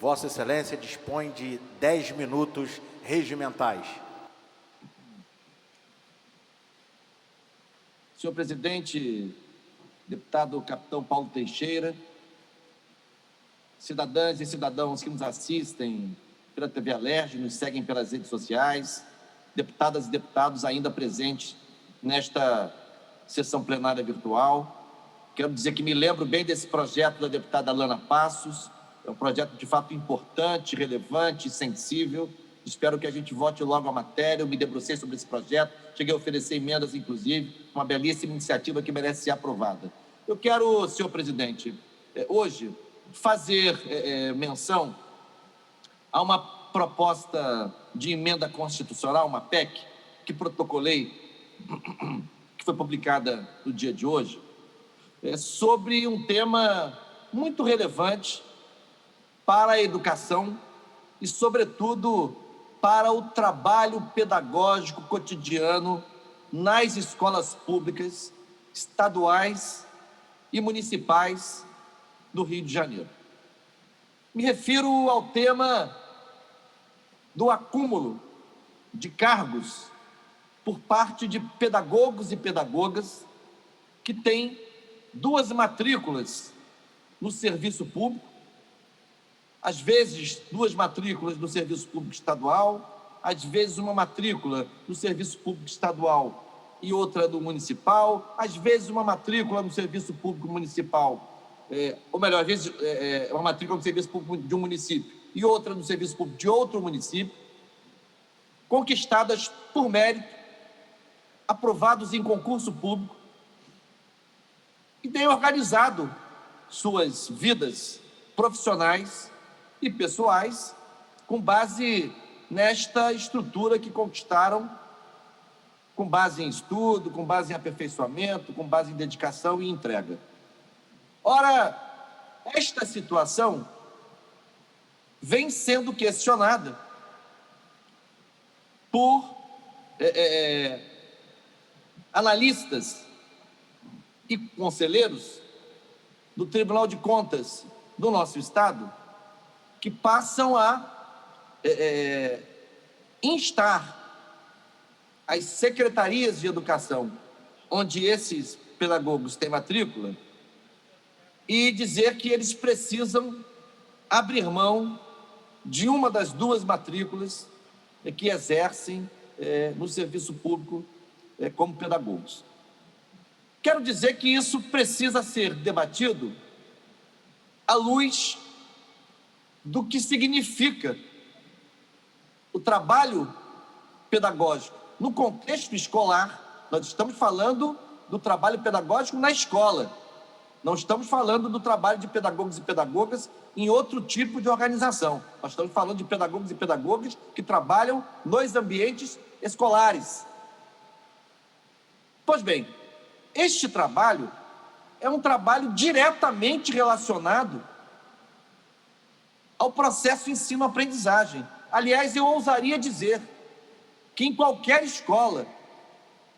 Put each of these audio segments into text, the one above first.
Vossa Excelência dispõe de 10 minutos regimentais. Senhor presidente, deputado capitão Paulo Teixeira, cidadãs e cidadãos que nos assistem pela TV Alerj, nos seguem pelas redes sociais, deputadas e deputados ainda presentes nesta sessão plenária virtual. Quero dizer que me lembro bem desse projeto da deputada Lana Passos. É um projeto de fato importante, relevante, sensível. Espero que a gente vote logo a matéria. Eu me debrucei sobre esse projeto, cheguei a oferecer emendas, inclusive, uma belíssima iniciativa que merece ser aprovada. Eu quero, senhor presidente, hoje fazer menção a uma proposta de emenda constitucional, uma PEC, que protocolei, que foi publicada no dia de hoje, sobre um tema muito relevante para a educação e, sobretudo, para o trabalho pedagógico cotidiano nas escolas públicas, estaduais e municipais do Rio de Janeiro. Me refiro ao tema do acúmulo de cargos por parte de pedagogos e pedagogas que têm 2 matrículas no serviço público, às vezes 2 matrículas no serviço público estadual, às vezes uma matrícula no serviço público estadual e outra no municipal, às vezes uma matrícula no serviço público municipal, ou melhor, às vezes uma matrícula no serviço público de um município e outra no serviço público de outro município, conquistadas por mérito, aprovados em concurso público, e têm organizado suas vidas profissionais e pessoais com base nesta estrutura que conquistaram, com base em estudo, com base em aperfeiçoamento, com base em dedicação e entrega. Ora, esta situação vem sendo questionada por analistas e conselheiros do Tribunal de Contas do nosso Estado, que passam a instar as secretarias de educação, onde esses pedagogos têm matrícula, e dizer que eles precisam abrir mão de uma das 2 matrículas que exercem no serviço público como pedagogos. Quero dizer que isso precisa ser debatido à luz do que significa o trabalho pedagógico no contexto escolar. Nós estamos falando do trabalho pedagógico na escola, não estamos falando do trabalho de pedagogos e pedagogas em outro tipo de organização. Nós estamos falando de pedagogos e pedagogas que trabalham nos ambientes escolares. Pois bem, este trabalho é um trabalho diretamente relacionado ao processo ensino-aprendizagem. Aliás, eu ousaria dizer que em qualquer escola,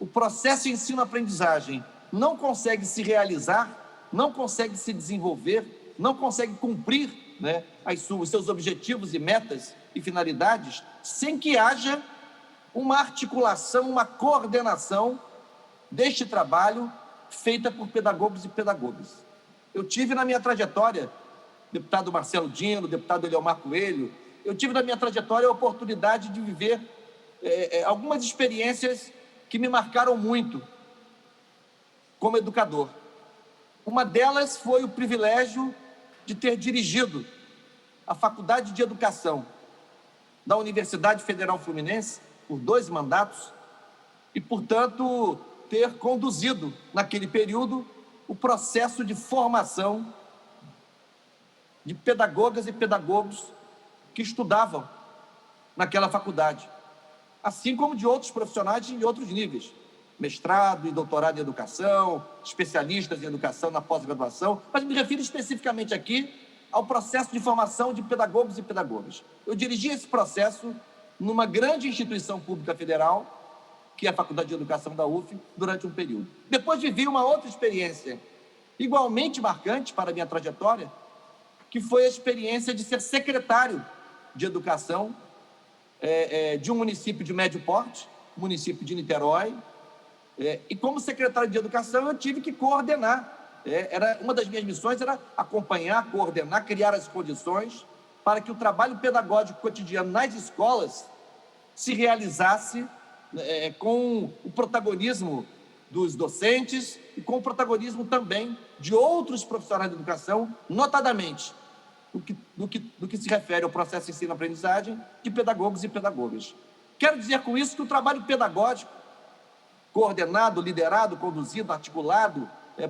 o processo ensino-aprendizagem não consegue se realizar, não consegue se desenvolver, não consegue cumprir os seus objetivos e metas e finalidades sem que haja uma articulação, uma coordenação deste trabalho feita por pedagogos e pedagogas. Eu tive na minha trajetória, deputado Marcelo Dino, deputado Eliomar Coelho, eu tive na minha trajetória a oportunidade de viver algumas experiências que me marcaram muito como educador. Uma delas foi o privilégio de ter dirigido a Faculdade de Educação da Universidade Federal Fluminense por 2 mandatos e, portanto, ter conduzido, naquele período, o processo de formação de pedagogas e pedagogos que estudavam naquela faculdade, assim como de outros profissionais de outros níveis, mestrado e doutorado em educação, especialistas em educação na pós-graduação, mas me refiro especificamente aqui ao processo de formação de pedagogos e pedagogas. Eu dirigi esse processo numa grande instituição pública federal, que é a Faculdade de Educação da UF, durante um período. Depois vivi uma outra experiência igualmente marcante para a minha trajetória, que foi a experiência de ser secretário de Educação de um município de médio porte, município de Niterói, e como secretário de Educação eu tive que coordenar. Uma das minhas missões era acompanhar, coordenar, criar as condições para que o trabalho pedagógico cotidiano nas escolas se realizasse com o protagonismo dos docentes e com o protagonismo também de outros profissionais da educação, notadamente do que se refere ao processo de ensino-aprendizagem de pedagogos e pedagogas. Quero dizer com isso que o trabalho pedagógico, coordenado, liderado, conduzido, articulado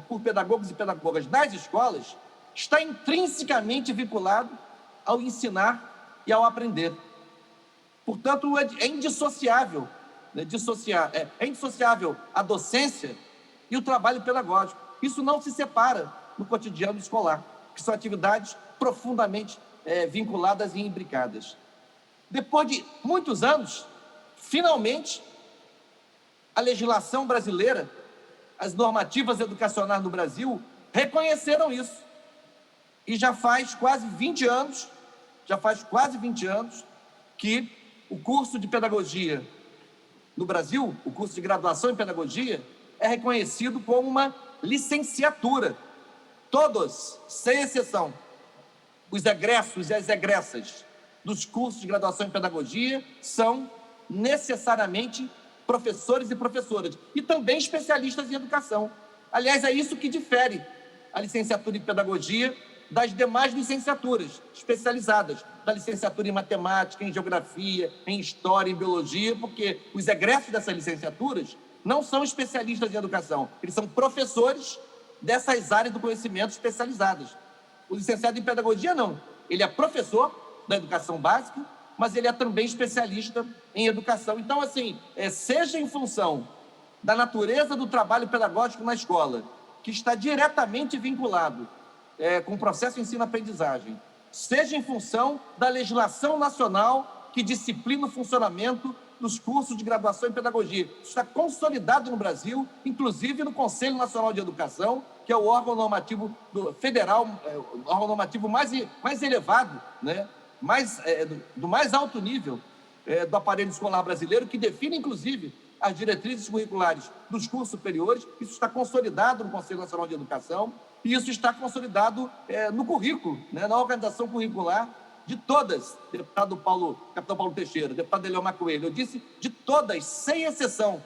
por pedagogos e pedagogas nas escolas, está intrinsecamente vinculado ao ensinar e ao aprender. Portanto, é indissociável, é indissociável a docência e o trabalho pedagógico. Isso não se separa no cotidiano escolar, que são atividades profundamente vinculadas e imbricadas. Depois de muitos anos, finalmente, a legislação brasileira, as normativas educacionais no Brasil reconheceram isso. E já faz quase 20 anos que o curso de pedagogia no Brasil, o curso de graduação em pedagogia, é reconhecido como uma licenciatura. Todos, sem exceção, os egressos e as egressas dos cursos de graduação em pedagogia são necessariamente professores e professoras, e também especialistas em educação. Aliás, é isso que difere a licenciatura em pedagogia das demais licenciaturas especializadas, da licenciatura em matemática, em geografia, em história, em biologia, porque os egressos dessas licenciaturas não são especialistas em educação, eles são professores dessas áreas do conhecimento especializadas. O licenciado em pedagogia não, ele é professor da educação básica, mas ele é também especialista em educação. Então, assim, seja em função da natureza do trabalho pedagógico na escola, que está diretamente vinculado com o processo de ensino-aprendizagem, seja em função da legislação nacional que disciplina o funcionamento dos cursos de graduação em pedagogia. Isso está consolidado no Brasil, inclusive no Conselho Nacional de Educação, que é o órgão normativo federal, o órgão normativo mais elevado, né? Do mais alto nível do aparelho escolar brasileiro, que define, inclusive, as diretrizes curriculares dos cursos superiores. Isso está consolidado no Conselho Nacional de Educação e isso está consolidado no currículo, né, na organização curricular de todas, capitão Paulo Teixeira, deputado Eliomar Coelho. Eu disse de todas, sem exceção,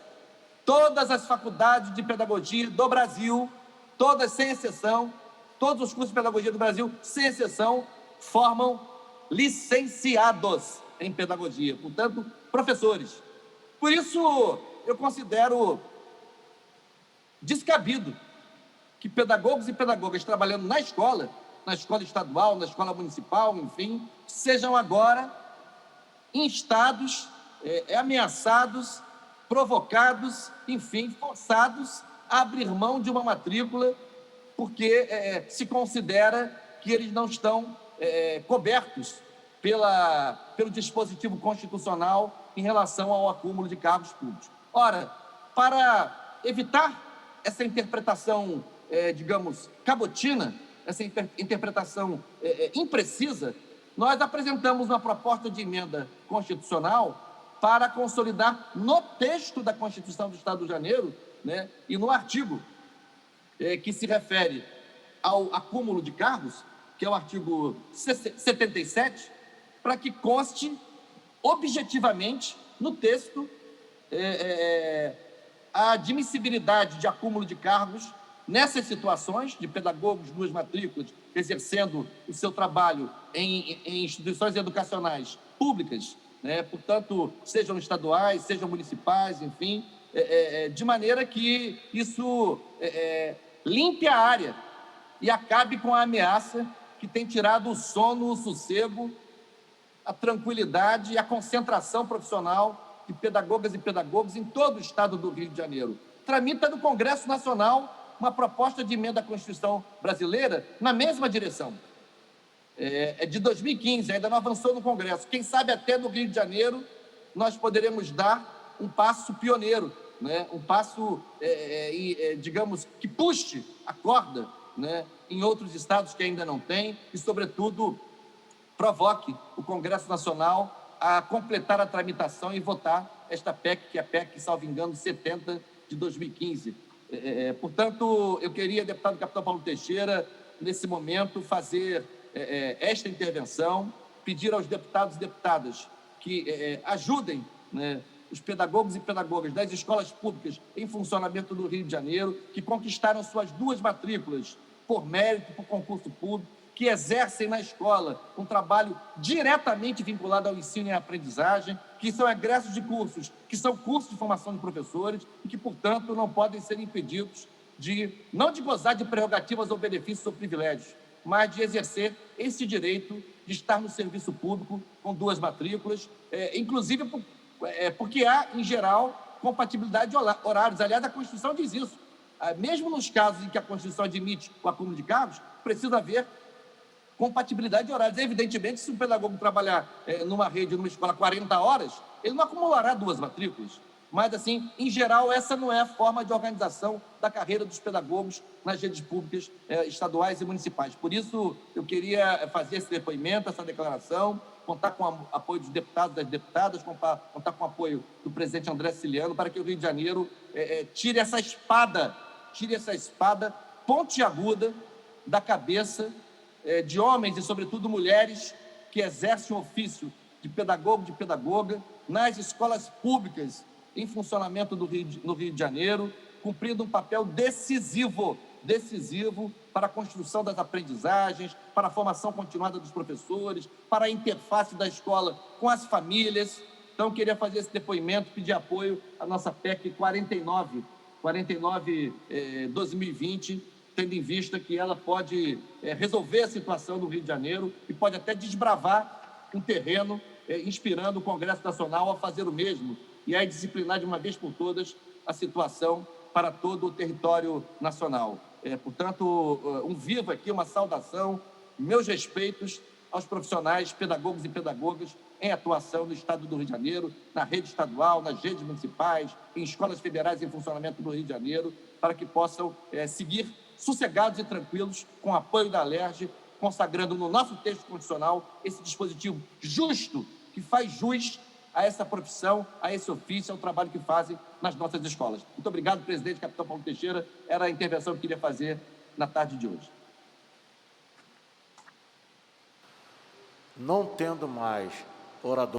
todas as faculdades de pedagogia do Brasil, todas sem exceção, todos os cursos de pedagogia do Brasil, sem exceção, formam licenciados em pedagogia, portanto, professores. Por isso, eu considero descabido que pedagogos e pedagogas trabalhando na escola estadual, na escola municipal, enfim, sejam agora instados, ameaçados, provocados, enfim, forçados a abrir mão de uma matrícula porque se considera que eles não estão cobertos pelo dispositivo constitucional em relação ao acúmulo de cargos públicos. Ora, para evitar essa interpretação, digamos, cabotina, essa interpretação imprecisa, nós apresentamos uma proposta de emenda constitucional para consolidar no texto da Constituição do Estado do Rio de Janeiro, né, e no artigo que se refere ao acúmulo de cargos, que é o artigo 77, para que conste objetivamente no texto a admissibilidade de acúmulo de cargos nessas situações de pedagogos, duas matrículas, exercendo o seu trabalho em instituições educacionais públicas, né? Portanto, sejam estaduais, sejam municipais, enfim, de maneira que isso limpe a área e acabe com a ameaça que tem tirado o sono, o sossego, a tranquilidade e a concentração profissional de pedagogas e pedagogos em todo o estado do Rio de Janeiro. Tramita no Congresso Nacional uma proposta de emenda à Constituição brasileira na mesma direção. É de 2015, ainda não avançou no Congresso. Quem sabe até no Rio de Janeiro nós poderemos dar um passo pioneiro, né? Um passo, digamos, que puxe a corda né, em outros estados que ainda não têm e, sobretudo, provoque o Congresso Nacional a completar a tramitação e votar esta PEC, que é a PEC, salvo engano, 70 de 2015. Portanto, eu queria, deputado capitão Paulo Teixeira, nesse momento, fazer esta intervenção, pedir aos deputados e deputadas que ajudem, né, os pedagogos e pedagogas das escolas públicas em funcionamento do Rio de Janeiro, que conquistaram suas 2 matrículas por mérito, por concurso público, que exercem na escola um trabalho diretamente vinculado ao ensino e à aprendizagem, que são egressos de cursos, que são cursos de formação de professores e que, portanto, não podem ser impedidos não de gozar de prerrogativas ou benefícios ou privilégios, mas de exercer esse direito de estar no serviço público com 2 matrículas, inclusive porque há, em geral, compatibilidade de horários. Aliás, a Constituição diz isso. Mesmo nos casos em que a Constituição admite o acúmulo de cargos, precisa haver compatibilidade de horários. Evidentemente, se o pedagogo trabalhar numa rede, numa escola, 40 horas, ele não acumulará 2 matrículas. Mas, assim, em geral, essa não é a forma de organização da carreira dos pedagogos nas redes públicas estaduais e municipais. Por isso, eu queria fazer esse depoimento, essa declaração, contar com o apoio dos deputados e das deputadas, contar com o apoio do presidente André Ciliano, para que o Rio de Janeiro tire essa espada pontiaguda da cabeça de homens e, sobretudo, mulheres que exercem o ofício de pedagogo, de pedagoga, nas escolas públicas em funcionamento no Rio de Janeiro, cumprindo um papel decisivo para a construção das aprendizagens, para a formação continuada dos professores, para a interface da escola com as famílias. Então, eu queria fazer esse depoimento, pedir apoio à nossa PEC 49, 2020, tendo em vista que ela pode resolver a situação do Rio de Janeiro e pode até desbravar um terreno, inspirando o Congresso Nacional a fazer o mesmo e a disciplinar de uma vez por todas a situação para todo o território nacional. Portanto, um viva aqui, uma saudação, meus respeitos aos profissionais, pedagogos e pedagogas em atuação no Estado do Rio de Janeiro, na rede estadual, nas redes municipais, em escolas federais em funcionamento do Rio de Janeiro, para que possam seguir sossegados e tranquilos com o apoio da Alerj, consagrando no nosso texto constitucional esse dispositivo justo, que faz jus a essa profissão, a esse ofício, ao trabalho que fazem nas nossas escolas. Muito obrigado, presidente, capitão Paulo Teixeira. Era a intervenção que eu queria fazer na tarde de hoje. Não tendo mais orador